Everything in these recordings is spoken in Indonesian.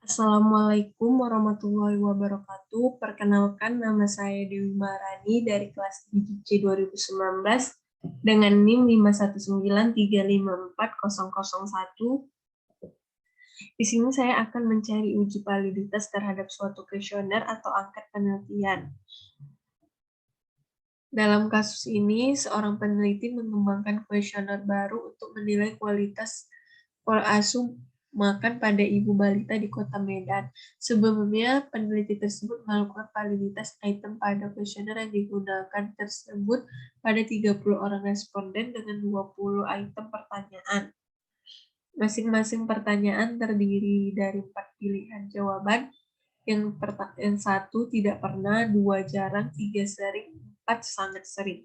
Assalamualaikum warahmatullahi wabarakatuh. Perkenalkan, nama saya Dewi Marani dari kelas 7C 2019 dengan NIM 519354001. Di sini saya akan mencari uji validitas terhadap suatu kuesioner atau angket penelitian. Dalam kasus ini, seorang peneliti mengembangkan kuesioner baru untuk menilai kualitas pola asuh makan pada ibu balita di Kota Medan. Sebelumnya, peneliti tersebut melakukan validitas item pada kuesioner yang digunakan tersebut pada 30 orang responden dengan 20 item pertanyaan. Masing-masing pertanyaan terdiri dari 4 pilihan jawaban, yang satu tidak pernah, 2 jarang, 3 sering, 4 sangat sering.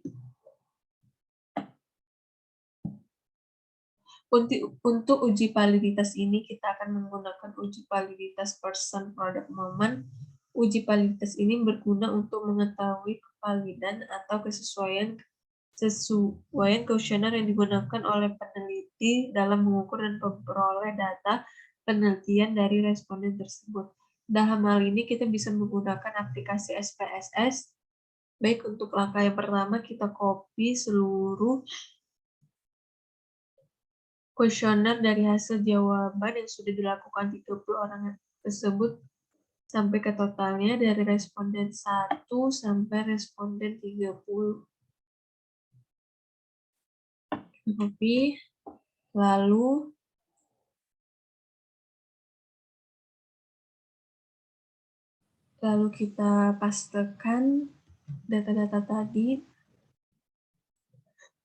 Untuk uji validitas ini, kita akan menggunakan uji validitas person product moment. Uji validitas ini berguna untuk mengetahui kevalidan atau kesesuaian kuesioner yang digunakan oleh peneliti dalam mengukur dan memperoleh data penelitian dari responden tersebut. Dalam hal ini, kita bisa menggunakan aplikasi SPSS. Baik, untuk langkah yang pertama, kita copy seluruh kuesioner dari hasil jawaban yang sudah dilakukan 30 orang tersebut sampai ke totalnya dari responden 1 sampai responden 30. Copy, lalu kita pastekan data-data tadi.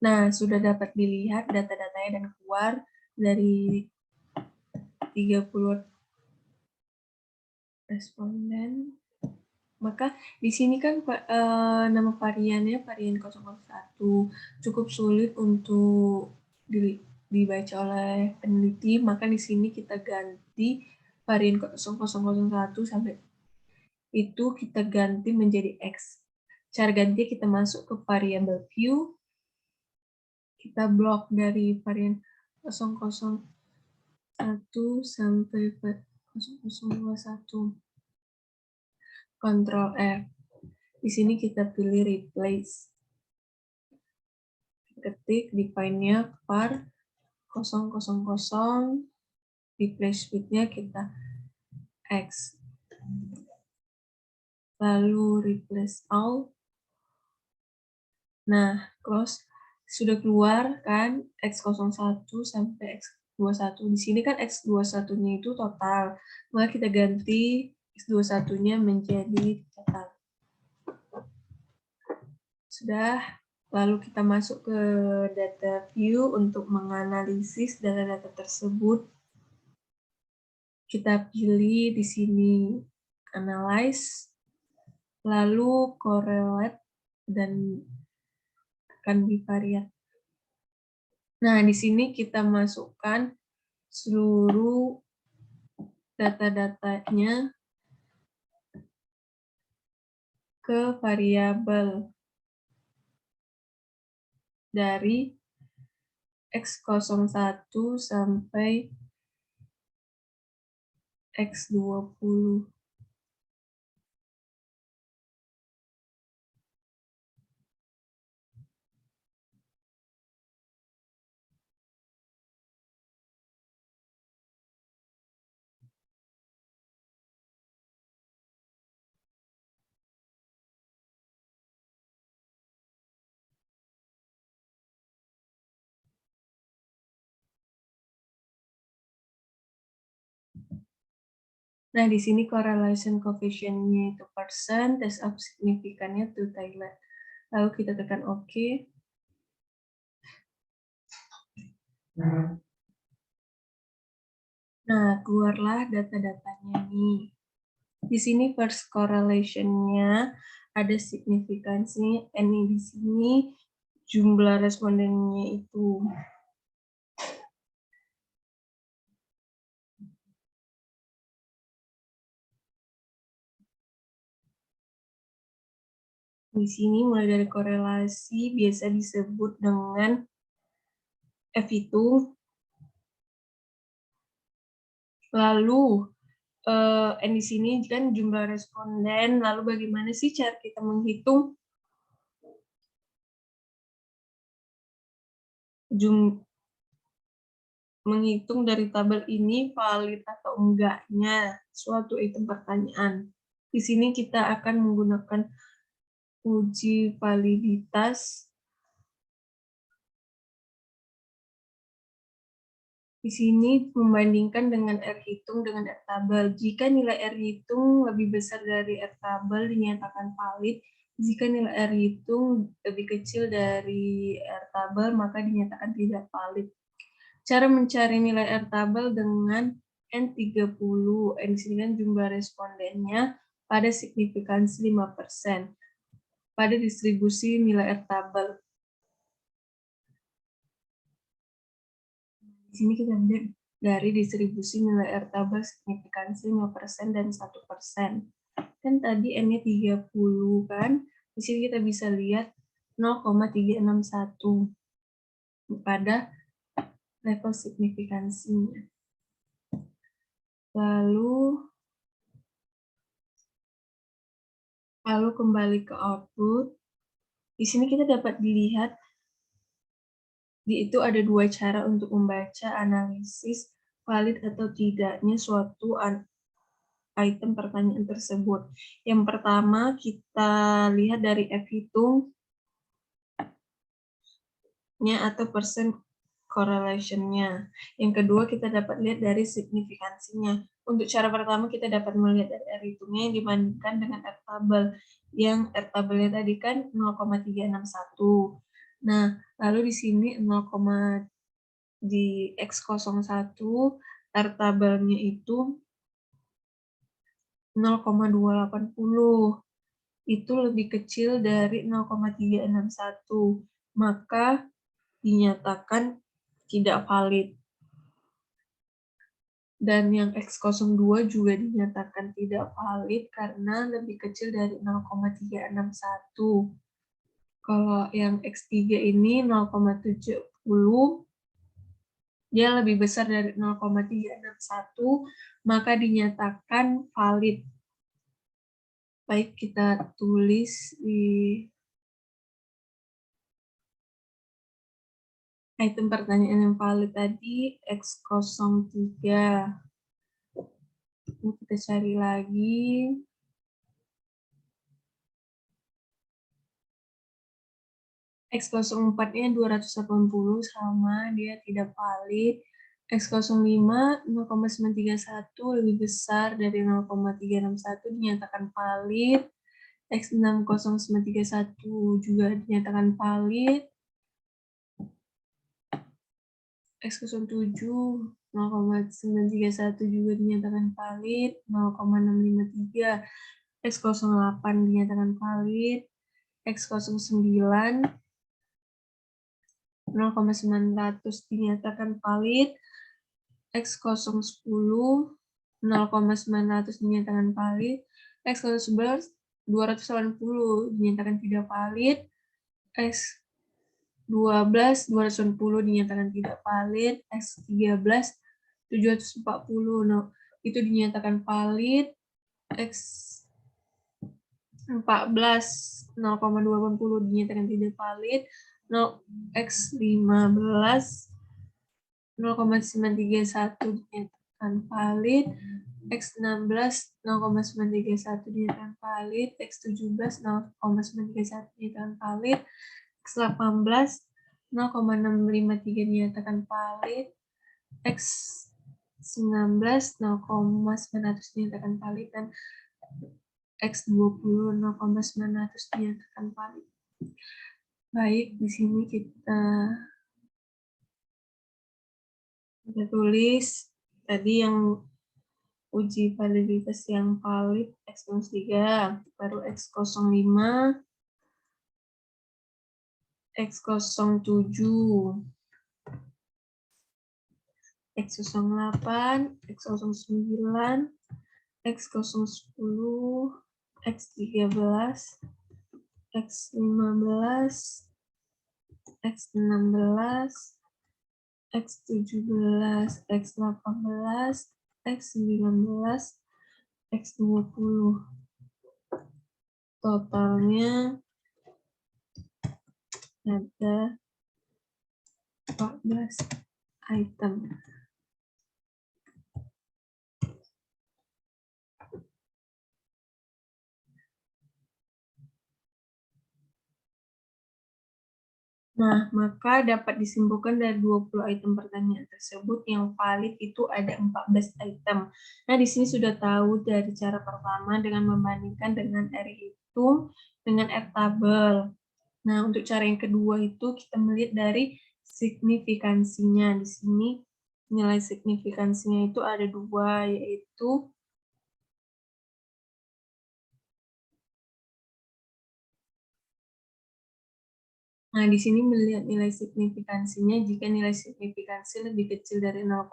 Nah, sudah dapat dilihat data-datanya dan keluar dari 30 responden. Maka di sini kan nama variannya varian 001, cukup sulit untuk dibaca oleh peneliti, maka di sini kita ganti varian 0001 sampai itu kita ganti menjadi X. Cara ganti kita masuk ke variable view, kita blok dari varian 001 sampai 0021. Ctrl F. Di sini kita pilih replace. Ketik define-nya var 000, replace with-nya kita X. Lalu replace all. Nah, close. Sudah keluar kan X01 sampai X21. Di sini kan X21-nya itu total. Maka kita ganti X21-nya menjadi total. Sudah, lalu kita masuk ke data view untuk menganalisis data-data tersebut. Kita pilih di sini analyze, lalu correlate, dan akan bivariat. Nah, di sini kita masukkan seluruh data-datanya ke variabel dari X01 sampai X20. Nah, di sini correlation coefficient-nya itu persen, test of signifikannya to Thailand. Lalu kita tekan OK. Nah, keluarlah data-datanya nih. Di sini first correlation-nya ada signifikansinya, N di sini jumlah respondennya itu. Di sini mulai dari korelasi biasa disebut dengan F itu. Lalu N di sini kan jumlah responden, lalu bagaimana sih cara kita menghitung menghitung dari tabel ini valid atau enggaknya suatu item pertanyaan. Di sini kita akan menggunakan uji validitas. Di sini membandingkan dengan R hitung dengan R tabel. Jika nilai R hitung lebih besar dari R tabel dinyatakan valid. Jika nilai R hitung lebih kecil dari R tabel maka dinyatakan tidak valid. Cara mencari nilai R tabel dengan N30. N di sini kan jumlah respondennya pada signifikansi 5%. Pada distribusi nilai R tabel. Di sini kita lihat dari distribusi nilai R tabel signifikansi 5% dan 1%. Kan tadi N-nya 30 kan? Di sini kita bisa lihat 0,361 pada level signifikansinya. Lalu kembali ke output. Di sini kita dapat dilihat itu ada dua cara untuk membaca analisis valid atau tidaknya suatu item pertanyaan tersebut. Yang pertama kita lihat dari F hitungnya atau percent correlation-nya. Yang kedua kita dapat lihat dari signifikansinya. Untuk cara pertama kita dapat melihat dari R hitungnya yang dibandingkan dengan R tabel. Yang R tabelnya tadi kan 0,361. Nah, lalu di sini di X01 R tabelnya itu 0,280. Itu lebih kecil dari 0,361. Maka dinyatakan tidak valid. Dan yang X02 juga dinyatakan tidak valid karena lebih kecil dari 0,361. Kalau yang X3 ini 0,70, dia lebih besar dari 0,361, maka dinyatakan valid. Baik, kita tulis di item pertanyaan yang valid tadi, X03. Ini kita cari lagi. X04-nya 280 sama, dia tidak valid. X05 0,931 lebih besar dari 0,361 dinyatakan valid. X60931 juga dinyatakan valid. X07 0,931 juga dinyatakan valid. 0,653. X08 dinyatakan valid. X09 0,900 dinyatakan valid. X010 0,900 dinyatakan valid. X011 280 dinyatakan tidak valid. X12 280 dinyatakan tidak valid. X13 740 itu dinyatakan valid. X14 0,280 dinyatakan tidak valid. X15 0,931 dinyatakan valid. X16 0,931 dinyatakan valid. X17 0,931 dinyatakan valid. X18 0,653 dinyatakan valid. X19 0,900 dinyatakan valid dan X20 0,900 dinyatakan valid. Baik, di sini kita tulis tadi yang uji validitas yang valid X03, baru X05, X07, X08, X09, X010, X13, X15, X16, X17, X18, X19, X20. Totalnya ada 14 item. Nah, maka dapat disimpulkan dari 20 item pertanyaan tersebut yang valid itu ada 14 item. Nah, di sini sudah tahu dari cara pertama dengan membandingkan dengan R hitung dengan R tabel. Nah, untuk cara yang kedua itu kita melihat dari signifikansinya. Di sini nilai signifikansinya itu ada dua, yaitu nah, di sini melihat nilai signifikansinya, jika nilai signifikansi lebih kecil dari 0,05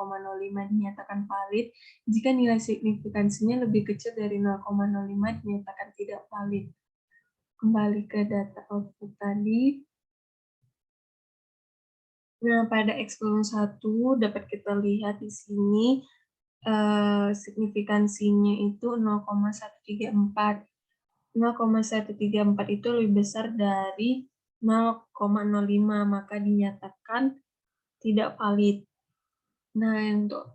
dinyatakan valid, jika nilai signifikansinya lebih kecil dari 0,05 dinyatakan tidak valid. Kembali ke data output tadi. Nah, pada X1 dapat kita lihat di sini signifikansinya itu 0,134. 0,134 itu lebih besar dari 0,05, maka dinyatakan tidak valid. Nah, untuk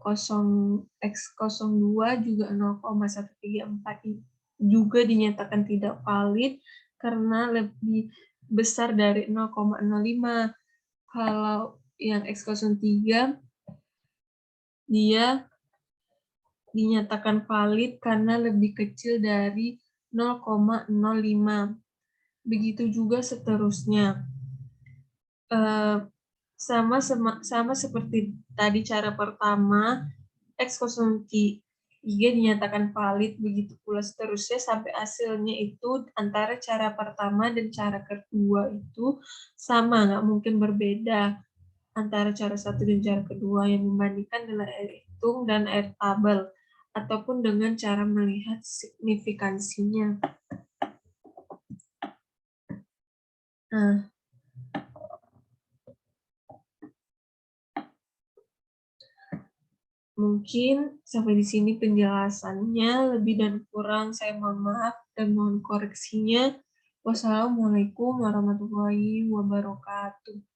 X02 juga 0,134 juga dinyatakan tidak valid karena lebih besar dari 0,05. Kalau yang X03 dia dinyatakan valid karena lebih kecil dari 0,05. Begitu juga seterusnya. Sama seperti tadi cara pertama, X03 dinyatakan valid, begitu pula seterusnya sampai hasilnya itu antara cara pertama dan cara kedua itu sama, nggak mungkin berbeda antara cara satu dan cara kedua yang membandingkan dengan R hitung dan R tabel, ataupun dengan cara melihat signifikansinya. Nah, mungkin sampai di sini penjelasannya, lebih dan kurang saya mohon maaf dan mohon koreksinya. Wassalamualaikum warahmatullahi wabarakatuh.